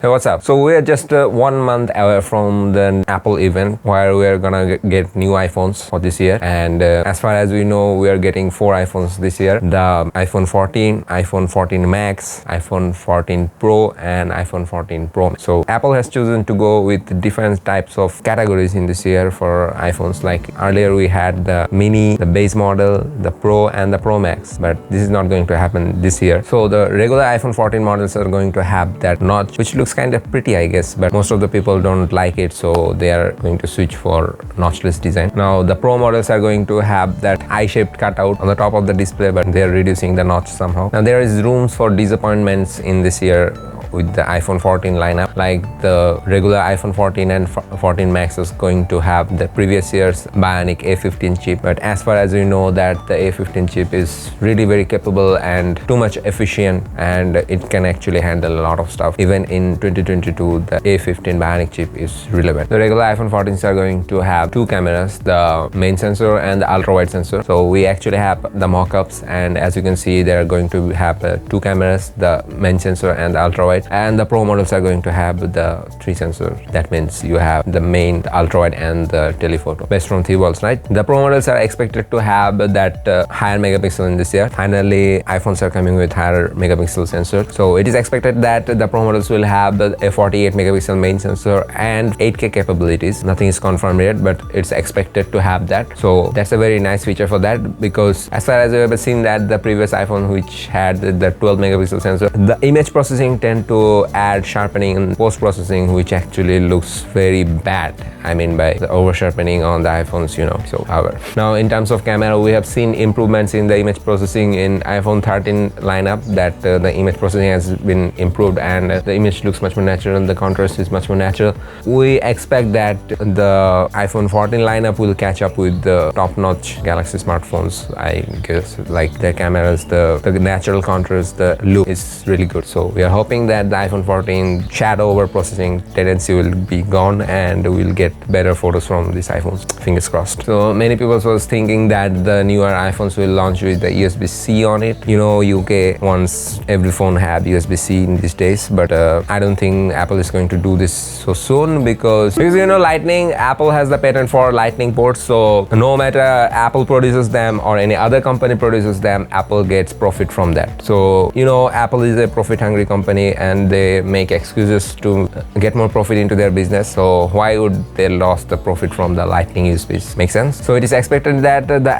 Hey, what's up? So we're just 1 month away from the Apple event where we're gonna get new iPhones for this year, and as far as we know, we are getting 4 iPhones this year: the iPhone 14, iPhone 14 Max, iPhone 14 Pro, and iPhone 14 Pro. So Apple has chosen to go with different types of categories in this year for iPhones. Like earlier we had the Mini, the base model, the Pro, and the Pro Max, but this is not going to happen this year. So the regular iPhone 14 models are going to have that notch, which looks kind of pretty, I guess, but most of the people don't like it, so they are going to switch for notchless design. Now the Pro models are going to have that eye-shaped cutout on the top of the display, but they're reducing the notch somehow. Now there is rooms for disappointments in this year with the iPhone 14 lineup. Like the regular iPhone 14 and 14 Max is going to have the previous year's bionic A15 chip, but as far as we know that the A15 chip is really very capable and too much efficient, and it can actually handle a lot of stuff. Even in 2022, the A15 bionic chip is relevant. The regular iPhone 14s are going to have 2 cameras, the main sensor and the ultra wide sensor. So we actually have the mock-ups, and as you can see, they're going to have 2 cameras, the main sensor and the ultra wide. And the Pro models are going to have the 3 sensors. That means you have the main, the ultra wide, and the telephoto, based from 3 volts, right? The Pro models are expected to have that higher megapixel in this year. Finally, iPhones are coming with higher megapixel sensor. So it is expected that the Pro models will have a 48 megapixel main sensor and 8K capabilities. Nothing is confirmed yet, but it's expected to have that. So that's a very nice feature for that, because as far as I've ever seen that the previous iPhone, which had the 12 megapixel sensor, the image processing tend to add sharpening and post-processing, which actually looks very bad. I mean, by the over sharpening on the iPhones, so however. Now in terms of camera, we have seen improvements in the image processing in iPhone 13 lineup, that the image processing has been improved and the image looks much more natural, the contrast is much more natural. We expect that the iPhone 14 lineup will catch up with the top-notch Galaxy smartphones, I guess. Like the cameras, the natural contrast, the look is really good. So we are hoping that the iPhone 14 shadow over processing tendency will be gone and we'll get better photos from these iPhones. Fingers crossed. So many people was thinking that the newer iPhones will launch with the USB-C on it. UK wants every phone have USB-C in these days, but I don't think Apple is going to do this so soon, because Lightning, Apple has the patent for Lightning ports, so no matter Apple produces them or any other company produces them, Apple gets profit from that. So Apple is a profit hungry company and they make excuses to get more profit into their business, so why would they lose the profit from the Lightning USBs? Make sense? So it is expected that the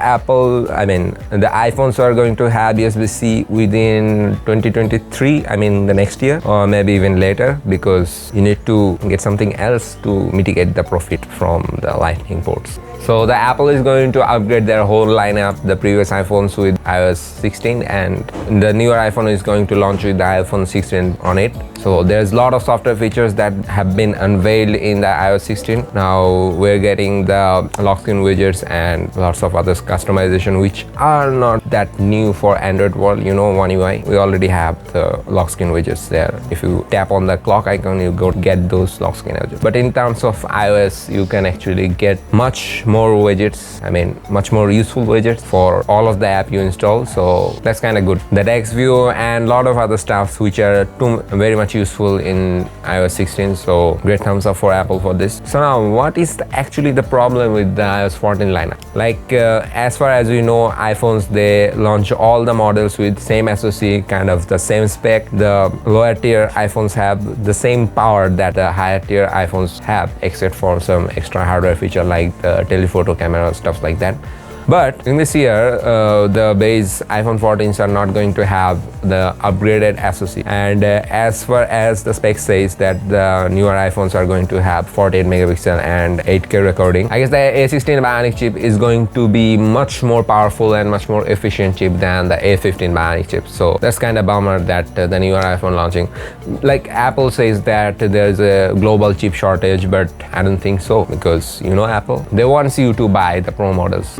iPhones are going to have USB-C within 2023, the next year, or maybe even later, because you need to get something else to mitigate the profit from the Lightning ports. So the Apple is going to upgrade their whole lineup, the previous iPhones with iOS 16, and the newer iPhone is going to launch with the iPhone 16 on it. So there's a lot of software features that have been unveiled in the iOS 16. Now we're getting the lock screen widgets and lots of other customization, which are not that new for Android world. One UI, we already have the lock screen widgets there. If you tap on the clock icon, you go get those lock screen widgets. But in terms of iOS, you can actually get much more widgets, much more useful widgets for all of the app you install. So that's kind of good. The text view and a lot of other stuff which are very much useful in iOS 16. So great thumbs up for Apple for this. So now, what is actually the problem with the iOS 14 lineup? Like as far as we know, iPhones, they launch all the models with same SoC, kind of the same spec. The lower tier iPhones have the same power that the higher tier iPhones have, except for some extra hardware feature like the telephoto camera, stuff like that. But in this year, the base iPhone 14s are not going to have the upgraded SoC. And as far as the spec says that the newer iPhones are going to have 48 megapixel and 8K recording, I guess the A16 bionic chip is going to be much more powerful and much more efficient chip than the A15 bionic chip. So that's kind of bummer that the newer iPhone launching. Like Apple says that there's a global chip shortage, but I don't think so, because Apple, they want you to buy the Pro models.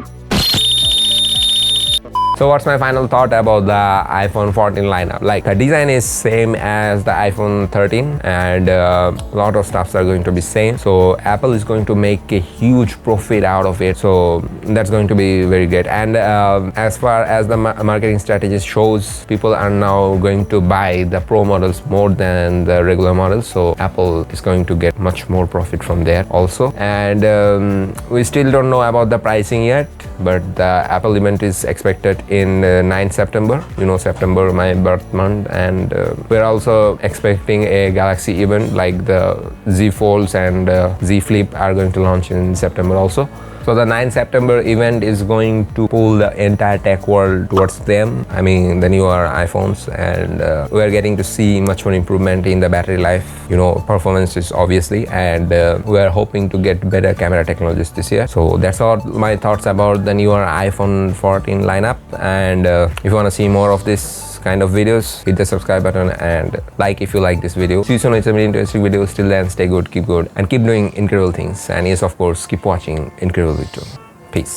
So what's my final thought about the iPhone 14 lineup? Like the design is same as the iPhone 13 and a lot of stuffs are going to be same. So Apple is going to make a huge profit out of it. So that's going to be very good. And as far as the marketing strategy shows, people are now going to buy the Pro models more than the regular models. So Apple is going to get much more profit from there also. And we still don't know about the pricing yet, but the Apple event is expected in 9 September. You know, September, my birth month, and we're also expecting a Galaxy event like the Z Folds and Z Flip are going to launch in September also. So the 9 September event is going to pull the entire tech world towards them. I mean, the newer iPhones, and we're getting to see much more improvement in the battery life, you know, performances obviously, and we're hoping to get better camera technologies this year. So that's all my thoughts about the newer iPhone 14 lineup. And if you want to see more of this kind of videos, hit the subscribe button and like if you like this video. See you soon with some really interesting videos. Till then, stay good, keep and keep doing incredible things. And yes, of course, keep watching Incredible Video.